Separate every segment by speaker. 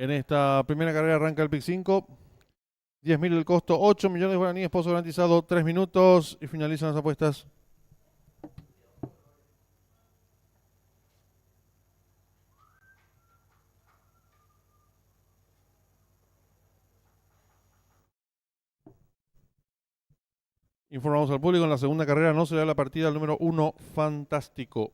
Speaker 1: En esta primera carrera arranca el pick 5. 10.000 el costo, 8 millones de guaraníes, pozo garantizado, 3 minutos y finalizan las apuestas. Informamos al público, en la segunda carrera no se le da la partida al número 1, Fantástico.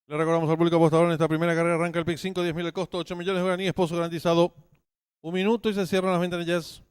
Speaker 1: Le recordamos al público apostador, en esta primera carrera arranca el pick 5, 10.000 el costo, 8 millones de guaraníes, pozo garantizado. Un minuto y se cierran las ventanillas.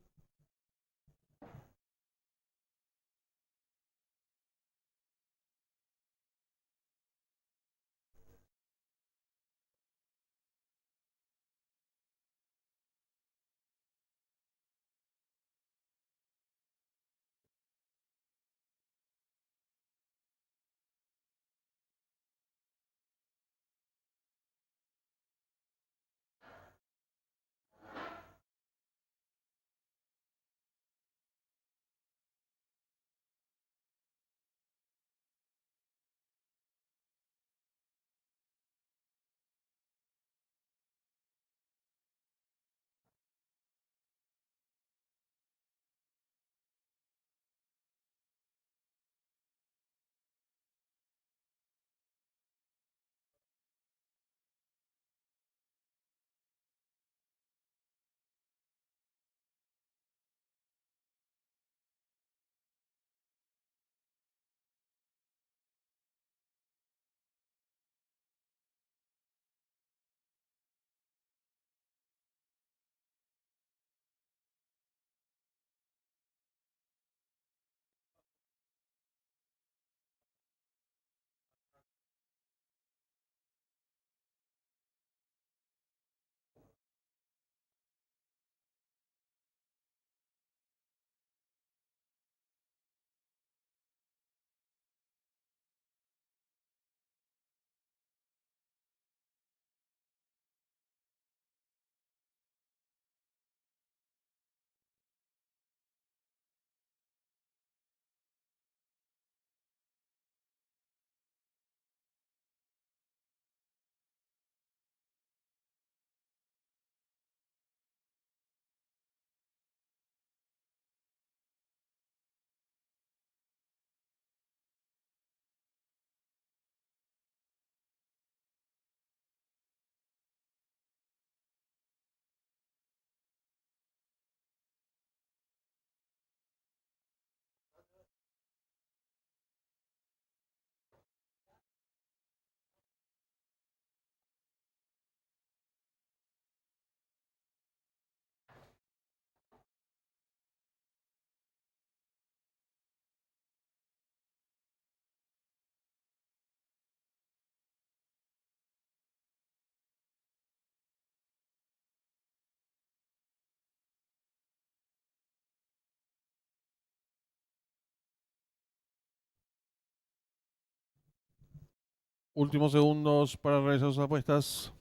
Speaker 1: Últimos segundos para realizar sus apuestas.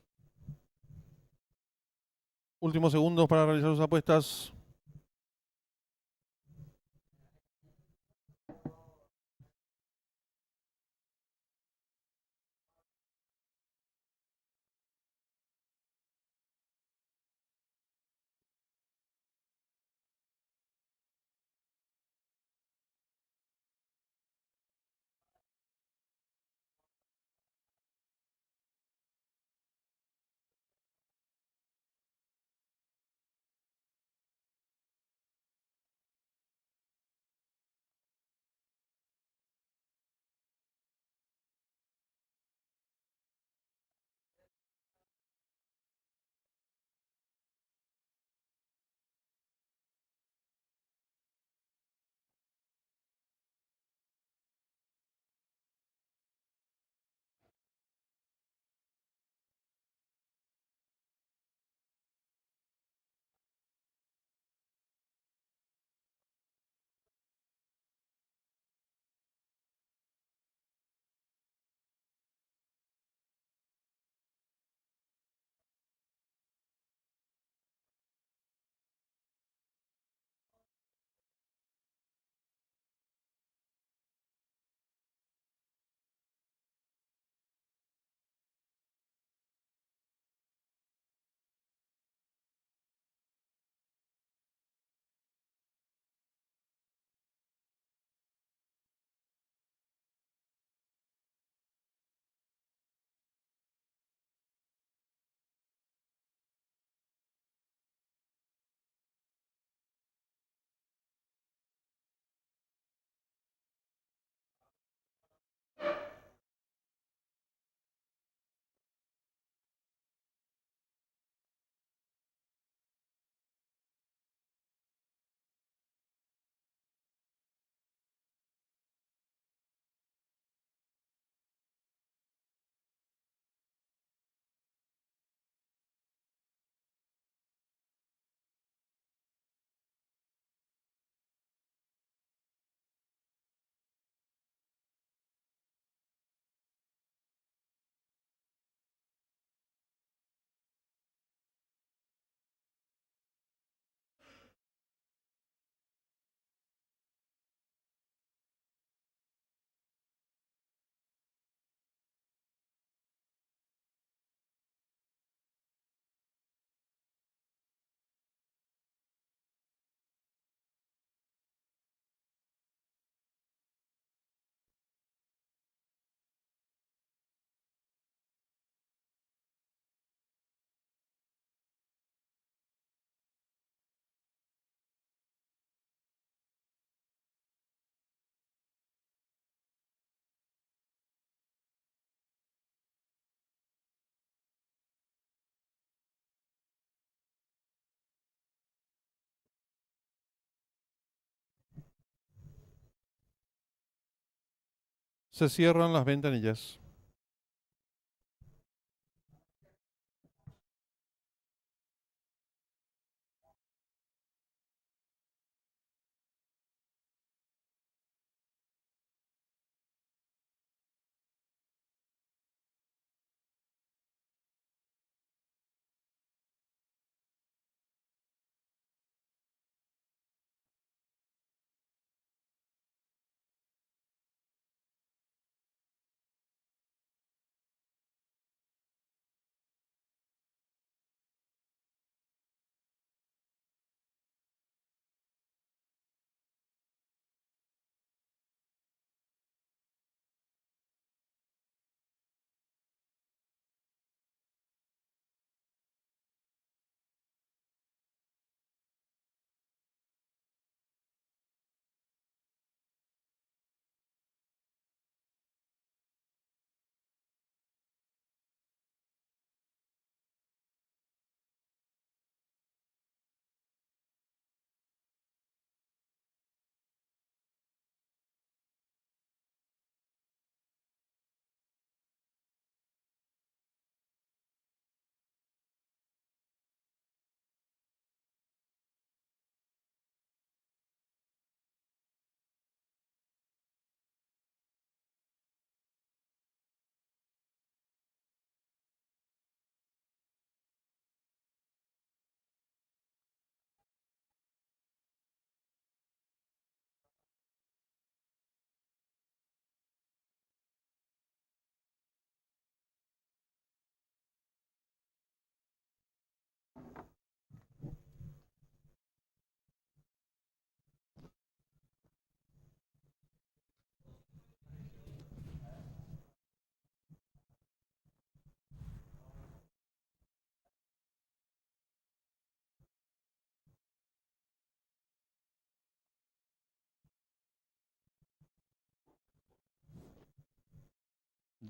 Speaker 1: Últimos segundos para realizar sus apuestas. Se cierran las ventanillas.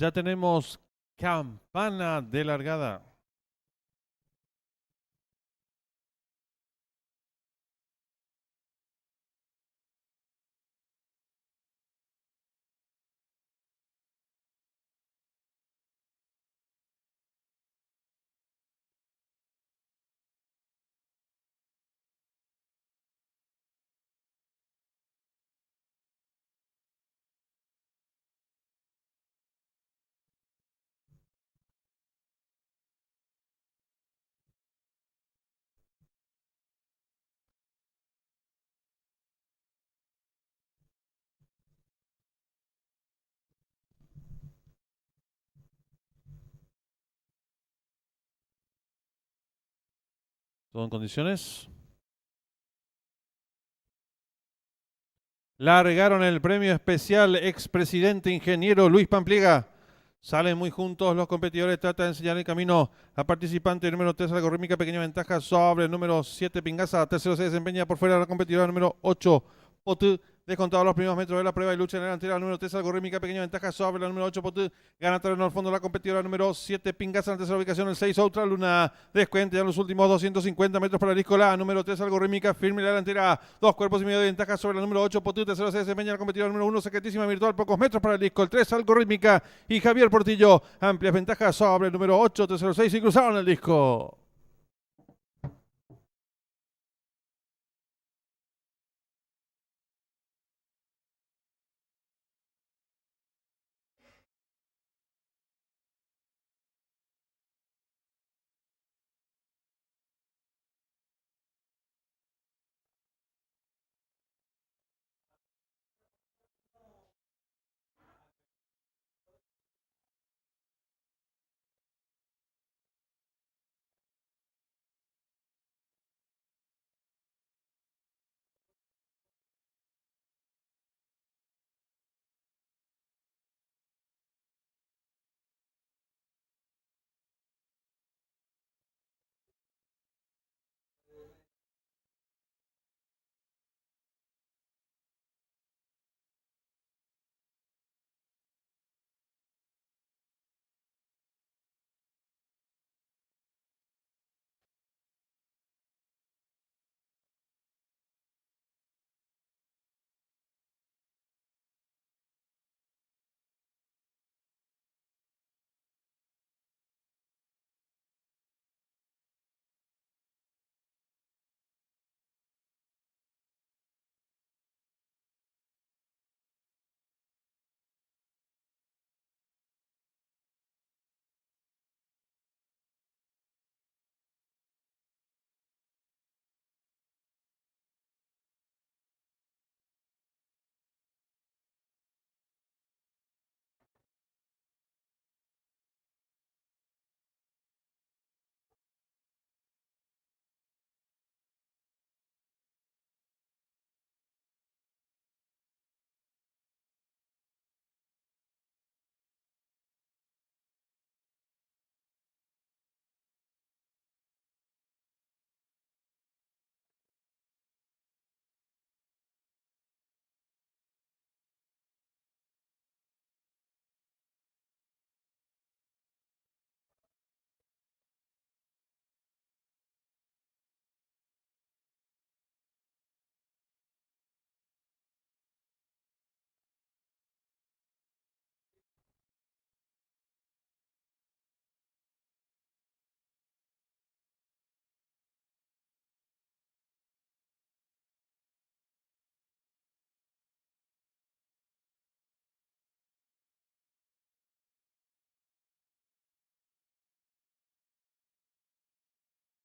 Speaker 1: Ya tenemos campana de largada. Todo en condiciones. Largaron el premio especial expresidente ingeniero Luis Pampliega. Salen muy juntos los competidores, trata de enseñar el camino a participante número 3, algorítmica, pequeña ventaja sobre el número 7, Pingaza. Tercero se desempeña por fuera la competidora número 8, Potú. Descontado los primeros metros de la prueba y lucha en la delantera, número 3, algorítmica, pequeña ventaja sobre la número 8, Potú. Gana terreno al fondo la competidora número 7, Pingaza. En la tercera ubicación, el 6, Outra Luna. Descuenta ya en los últimos 250 metros para el disco. La número 3, algorítmica, firme en la delantera. 2 cuerpos y medio de ventaja sobre la número 8, Potú. Tercero se desempeña la competidora número 1, Secretísima Virtual. Pocos metros para el disco. El 3, algorítmica y Javier Portillo. Amplias ventajas sobre el número 8, tercero 6 y cruzaron el disco.